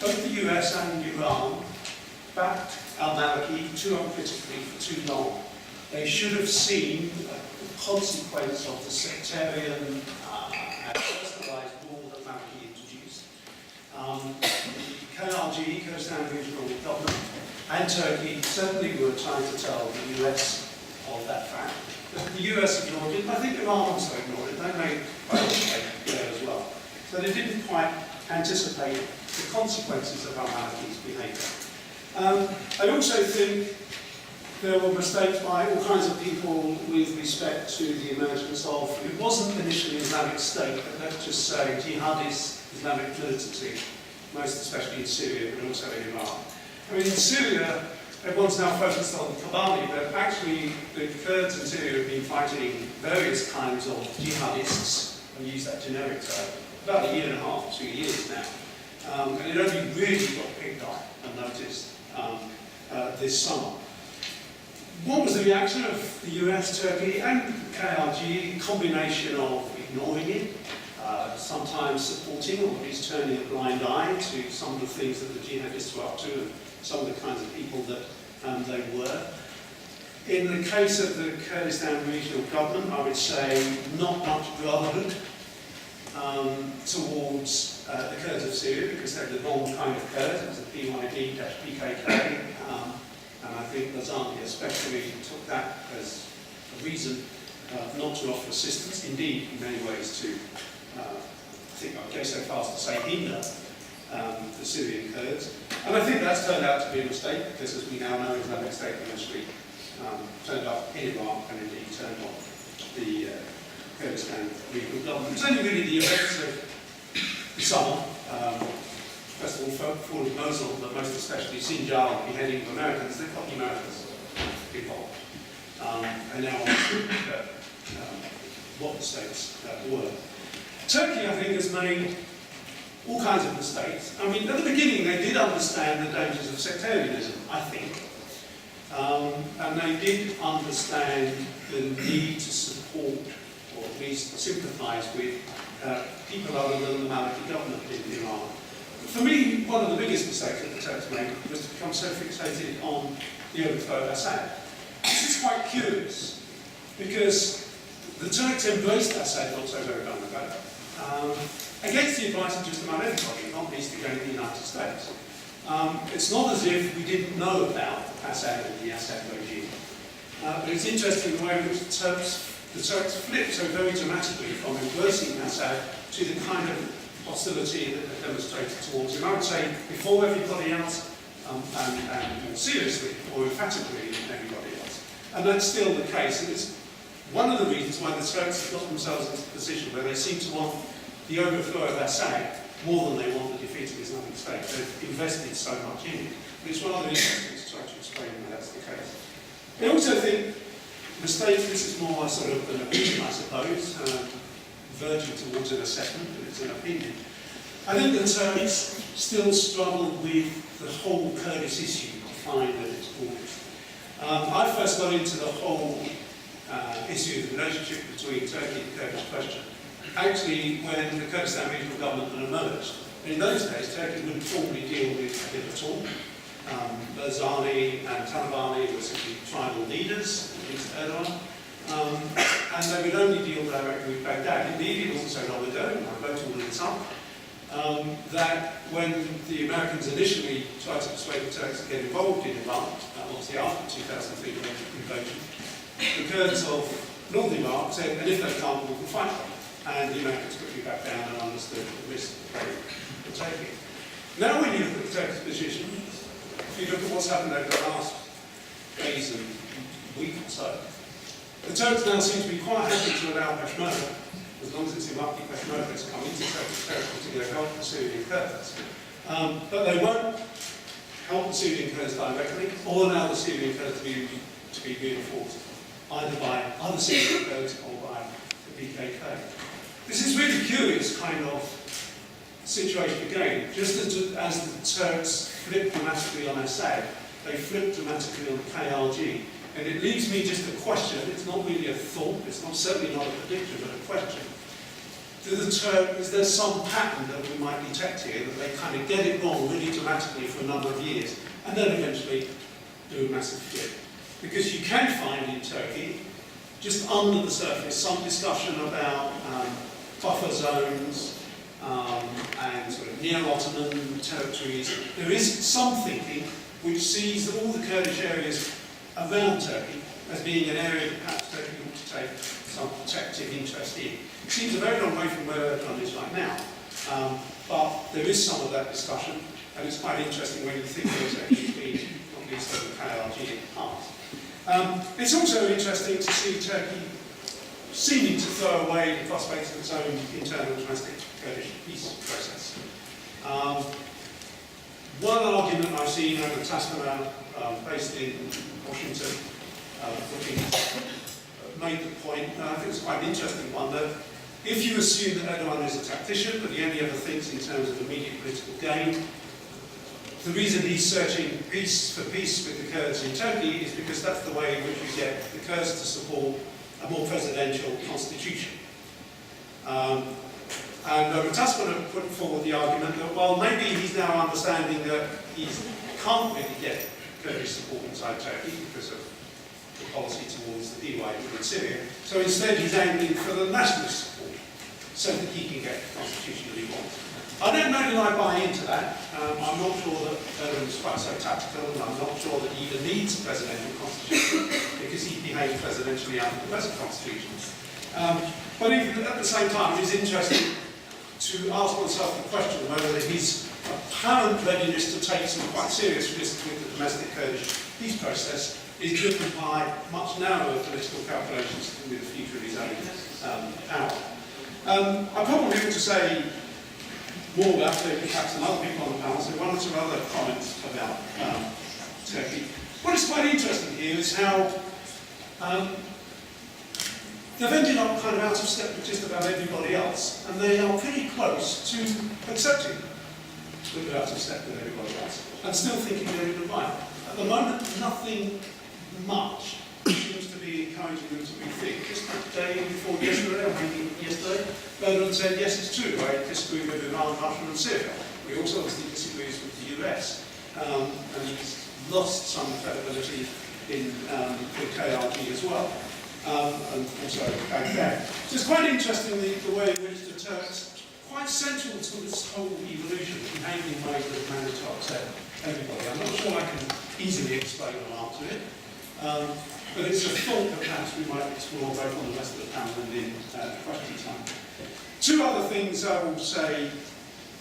both the US and Iran backed al-Maliki too uncritically for too long. They should have seen the consequence of the sectarian and personalised rule that Maliki introduced. The KRG, Kurdistan Regional Government, and Turkey certainly were trying to tell the US of that fact. But the US ignored it. I think Iran also ignored it. They made quite a mistake there as well. So they didn't quite anticipate the consequences of al-Maliki's behaviour. I also think there were mistakes by all kinds of people with respect to the emergence of, it wasn't initially Islamic State, but let's just say jihadist Islamic militancy, most especially in Syria, but also in Iraq. I mean, in Syria, everyone's now focused on Kobani, but actually the Kurds in Syria have been fighting various kinds of jihadists, and use that generic term, about 1.5 years, 2 years now. And it only really got picked up and noticed this summer. What was the reaction of the US, Turkey, and KRG? A combination of ignoring it, sometimes supporting or at least turning a blind eye to some of the things that the jihadists were up to and some of the kinds of people that they were. In the case of the Kurdistan Regional Government, I would say not much brotherhood towards the Kurds of Syria, because they're the wrong kind of Kurds. It was the PYD-PKK, and I think Barzani especially took that as a reason not to offer assistance, indeed, in many ways to, I think I'd go so far as to say, hinder the Syrian Kurds. And I think that's turned out to be a mistake, because as we now know, Islamic State eventually turned up in Iraq and indeed turned on the Kurdistan Regional Government. It's only really the events of the summer, first of all, fall of Mosul, but most especially Sinjar, beheading of Americans, they've got the Americans involved. And now what the states were. Turkey, I think, has made all kinds of mistakes. I mean, at the beginning, they did understand the dangers of sectarianism, I think. And they did understand the need to support, or at least sympathise with, people other than the Maliki government in Iran. For me, one of the biggest mistakes that the Turks made was to become so fixated on the overthrow of Assad. This is quite curious, because the Turks embraced Assad not so very long ago, against the advice of just about everybody, not least again the United States. It's not as if we didn't know about Assad and the Assad regime, but it's interesting the way in which the Turks flipped so very dramatically from embracing Assad to the kind of hostility that they demonstrated towards him. I would say before everybody else, and more seriously, or emphatically than everybody else. And that's still the case, and it's one of the reasons why the Turks have got themselves into a position where they seem to want the overthrow of Assad more than they want the defeat of Islamic State. They've invested so much in it. But it's rather interesting to try to explain why that's the case. I also think mistakes, this is more sort of an opinion, I suppose, verging towards an assessment, but it's an opinion. I think the Turks still struggle with the whole Kurdish issue, defined at its borders. I first got into the whole issue of the relationship between Turkey and the Kurdish question actually when the Kurdistan Regional Government emerged. And in those days, Turkey wouldn't formally deal with him at all. Barzani and Talabani were simply tribal leaders, at least Erdogan, and they would only deal directly with Baghdad. Indeed, it wasn't so long ago, and I wrote all of this up, that when the Americans initially tried to persuade the Turks to get involved in Iraq, obviously after the 2003 invasion, the Kurds of North Iraq said, and if they can't, we can fight them. And the Americans quickly backed down and understood the risk that they were taking. Now when you look at the Turkish position, if you look at what's happened over the last days and week or so, the Turks now seem to be quite happy to allow Peshmerga, as long as it's Iraqi Peshmerga, to come into Turkish territory to go help the Syrian Kurds. But they won't help the Syrian Kurds directly, or allow the Syrian Kurds to be reinforced, either by other Syrian Kurds or by the PKK. This is really curious kind of situation again. Just as the Turks flipped dramatically on Assad, they flipped dramatically on the KRG. And it leaves me just a question. It's not really a thought, it's not certainly not a prediction, but a question. is there some pattern that we might detect here, that they kind of get it wrong really dramatically for a number of years, and then eventually do a massive flip? Because you can find in Turkey, just under the surface, some discussion about buffer zones and sort of neo-Ottoman territories. There is some thinking which sees that all the Kurdish areas around Turkey as being an area that perhaps Turkey ought to take some protective interest in. It seems a very long way from where Erdogan is right now, but there is some of that discussion, and it's quite interesting when you think there's actually been at least over KRG in the past. It's also interesting to see Turkey seeming to throw away the prospects of its own internal domestic Kurdish peace process. One argument I've seen over Tasman, based in Washington, made the point, and I think it's quite an interesting one, that if you assume that Erdogan is a tactician, but he only ever thinks in terms of immediate political gain, the reason he's searching for peace with the Kurds in Turkey is because that's the way in which you get the Kurds to support a more presidential constitution. And Tasman put forward the argument that, well, maybe he's now understanding that he can't really get Kurdish support inside Turkey because of the policy towards the DYP in Syria. So instead he's aiming for the nationalist support so that he can get the constitution that he wants. I don't know that I buy into that. I'm not sure that Erdogan is quite so tactical, and I'm not sure that he even needs a presidential constitution because he behaves presidentially under the present constitution. But even at the same time, it is interesting to ask oneself the question whether his apparent readiness to take some quite serious risks with the domestic Kurdish peace process is driven by much narrower political calculations with the future of his own power. I probably ought to say more about Turkey, perhaps than other people on the panel, so one or two other comments about Turkey. What is quite interesting here is how they've ended up kind of out of step with just about everybody else, and they are pretty close to accepting that they're out of step with everybody else, and still thinking they're in the right. At the moment, nothing much seems to be encouraging them to rethink. Just the day before yesterday, or maybe yesterday, Erdogan said, yes, it's true, I disagree with Iran, Russia and Syria. He also obviously disagrees with the US, and he's lost some credibility in the KRG as well, and also Baghdad. So it's quite interesting the way in which the Turks, quite central to this whole evolution, behaving in ways that have managed to upset everybody. I'm not sure I can easily explain or answer it. But it's a thought that perhaps we might explore both on the rest of the panel and in question time. Two other things I will say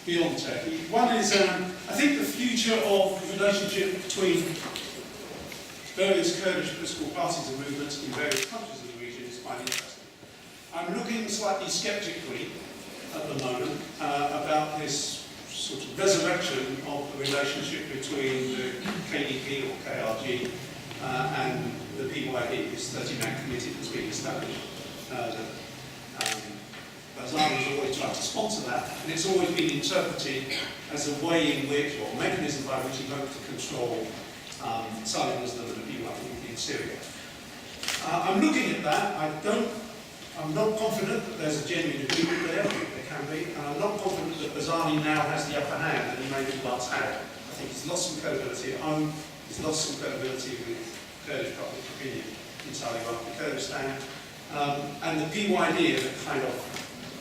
beyond Turkey. One is, I think the future of the relationship between various Kurdish political parties and movements in various countries in the region is quite interesting. I'm looking slightly sceptically at the moment about this sort of resurrection of the relationship between the KDP or KRG and the PYD, this 30-man committee that's been established. Barzani's always tried to sponsor that, and it's always been interpreted as a way in which, or a mechanism by which he hoped to control Stalybridge and the PYD in Syria. I'm looking at that. I'm not confident that there's a genuine agreement there. I think there can be, and I'm not confident that Barzani now has the upper hand that he maybe once had. I think he's lost some credibility at home. He's lost some credibility with Kurdish public opinion inside Iraq and Kurdistan. And the PYD are the kind of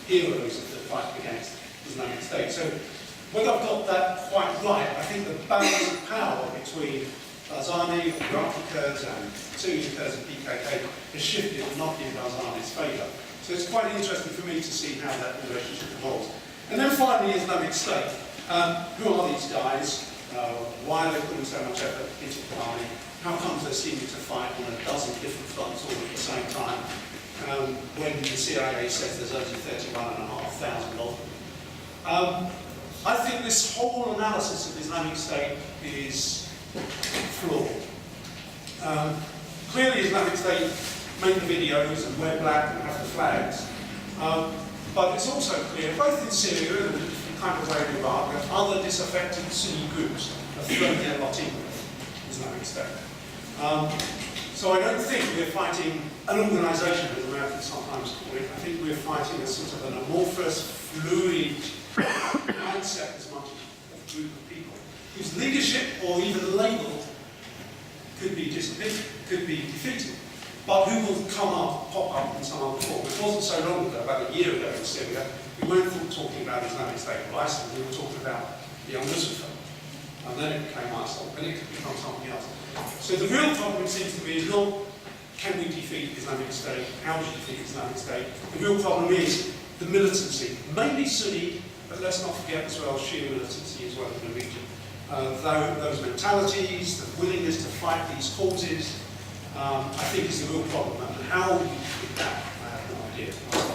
heroes of the fight against Islamic State. So whether I've got that quite right, I think the balance of power between Barzani, Iraqi Kurds and Syrian Kurds and PKK has shifted and not in Barzani's favour. So it's quite interesting for me to see how that relationship evolves. And then finally, Islamic State. Who are these guys? Why are they putting so much effort into the army? How comes they're seeming to fight on a dozen different fronts all at the same time? When the CIA says there's only 31,500 of them. I think this whole analysis of Islamic State is flawed. Clearly Islamic State make the videos and wear black and have the flags. But it's also clear, both in Syria and a different kind of way in Iraq, that other disaffected Sunni groups have thrown their lot in with Islamic State. So I don't think we're fighting an organisation, as Americans sometimes call it. I think we're fighting a sort of an amorphous, fluid mindset as much as a group of people whose leadership or even label could be defeated, but who will pop up in some other form. It wasn't so long ago, about a year ago in Syria, we weren't talking about Islamic State of Iceland, we were talking about the UNRUSI, and then it became ISIL, and it could become something else. So the real problem, it seems to me, is not can we defeat Islamic State, how do you defeat Islamic State? The real problem is the militancy, mainly Sunni, but let's not forget as well Shia militancy as well in the region. Those mentalities, the willingness to fight these causes, I think is the real problem. And how you defeat that, I have no idea.